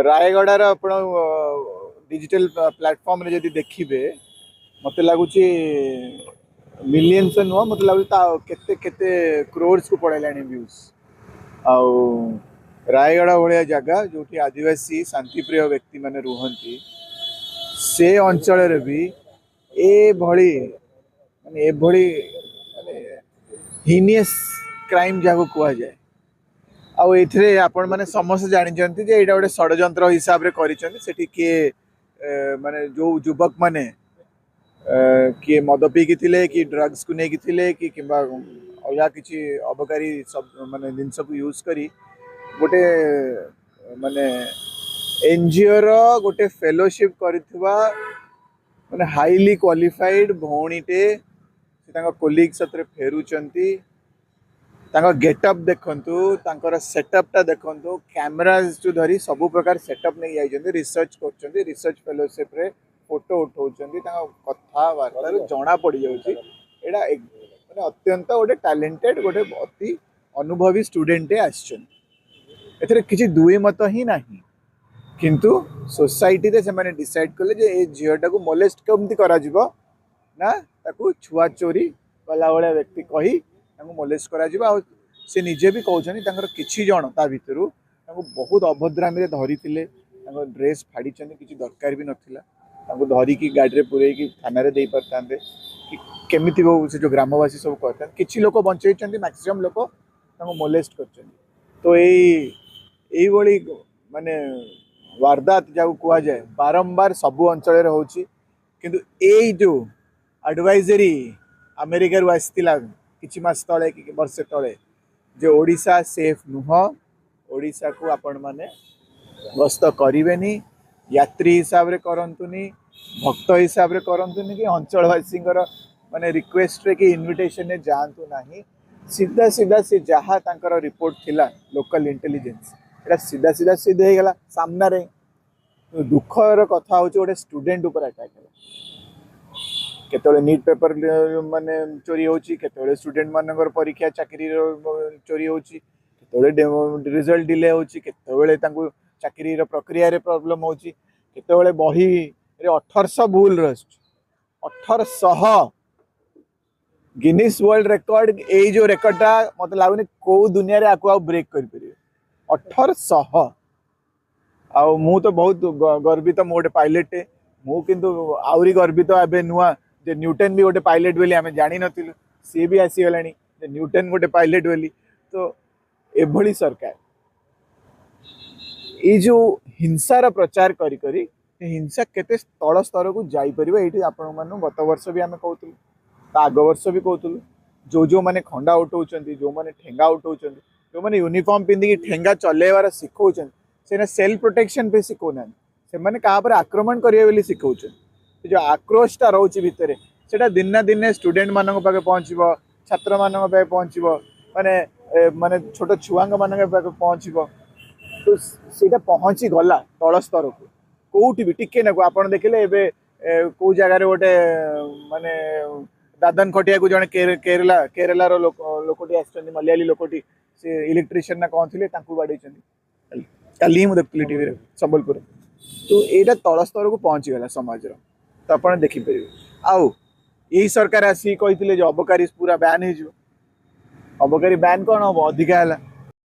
रायगड़ार आप digital platform रे जदि देखिबे मत लगुच मिलियंस नुह मत लगुच केते केते क्रोर्स को पड़ेलानी व्यूज आउ रायगड़ा भाया जगह जो आदिवासी शांतिप्रिय व्यक्ति माने रुहंती से अंचल भी ए भली माने ए भली माने हिनियस क्राइम जहाँ कह जाए आउ एथिरे आपण माने समस्त जानिचंती जे एटा गोटे षडयंत्र हिसाब रे करिसंती सेठी किए माने जो युवक माने किए मद पीकी थिले कि ड्रग्स को नेकी थिले कि किंबा अलगा किछि अबकारी सब माने जिनस को यूज करी गोटे माने एनजीओ रो गोटे फेलोशिप करिथबा माने हाईली क्वालिफाइड भौणीटे से तांका कोलीग सतरे फेरुचंती गेटअप देखु सेटअपटा देखु कैमराज टू धरी सब प्रकार सेटअप नहीं जाइछन्ती रिसर्च करछन्ती रिसर्च फेलोशिप रे फोटो उठाउछन्ती कथाबार्ता जना पड़ जाउछि एडा माने अत्यंत गोटे टैलेंटेड गोटे अति अनुभवी स्टूडेंटे आछछन्ती एथरे किछि दुई मत ही नाही किंतु सोसाइटी रे से माने डिसाइड कले जे ए झियोटा को मोलेस्ट केमती करा जिवो ना ताकू छुआ चोरी कला वाला व्यक्ति कही मोलेस्ट करा से निजे भी कहते किसी जन ता भितर बहुत अभद्रामी धरी ड्रेस फाड़ी किसी दरकार भी नाला धरिकी गाड़ी में पूरे थाना दे पारता कि केमी से जो ग्रामवासी सब कहते किसी लोक बंचे मैक्सिमम लोक मोलेस्ट कर तो यही माने वारदात जहाँ कहुए बारंबार सबु अंचल होची किंतु ए जो एडवाइजरी अमेरिका आसला किछि मास तले कि वर्षे तले जो ओडिशा सेफ नुह ओडिशा को आपण माने गस्त करेनि यात्री हिसाब रे करंतुनी भक्त हिसाब रे करंतुनी कि अंचलवासी माने रिक्वेस्ट रे कि इनविटेशन ने जातु नाही सीधा सीधा से जहाँ तांकर रिपोर्ट थिला लोकल इंटेलिजेंस एटा सीधा सीधा सिद्ध हो गला सामना रे दुखर कथा होचे गोटे स्टूडेंट ऊपर अटैक है केतले नीट पेपर माने चोरी होची केतले स्टूडेंट मानकर परीक्षा चाकरी चोरी होची केतले रिजल्ट डिले होची केतले तांको चाकरी प्रक्रिया रे प्रॉब्लम होची केतले बही रे 1800 भूल रस 1800 गिनीज वर्ल्ड रिकॉर्ड ए जो रिकॉर्डटा मत लागुनी को दुनिया रे आकु ब्रेक कर परिबे 1800 आ मु तो बहुत गर्वित मु गोटे पायलट मु किंतु आउरी गर्वित एबे नुआ जे न्यूटन भी गोटे पायलट बोली आमे जानि नथिलु सी भी आसी गलानी जे न्यूटन गोटे पायलट बोली तो एभली सरकार ये जो हिंसार प्रचार करी करी हिंसा केते तल स्तर को जाई परिबो एठी आपण मानु गत वर्ष भी आमे कहउतलु ता आग वर्ष भी कहउतलु जो माने खंडा उठाउचंती जो माने ठेंगा उठाउचंती जो माने यूनिफॉर्म पिंदी ठेंगा चलेवार सिखौचंती सेना सेल्फ प्रोटेक्शन पे सिखौना से माने कहा पर आक्रमण करिवे बोली सिखौचंती जो आक्रोशटा रोचे भितर से दिन ना दिन स्टूडेंट मान पाखे पहुँचब छात्र मान पाखे पहुँचब माने माने छोट छुआ मान पाखे पहुँचब तो सीटा पहुँची गला तल स्तर को कौटी भी टिके ना आप देखिले एबे कौ जगार गोटे माने दादन खटिया को जड़े केरला केरलार लोकटी आसछन्ती मलयाली लोकटी से इलेक्ट्रिशियन ना कौन थे बाड़े कल मुझे देखी टीवी संबलपुर तो यहाँ तल स्तर को पहुँची गला समाज तो आप देखिपर आउ यही सरकार आसिक कही अबकारी पूरा बैन हो अबकारी बैन कौन हम अधिका है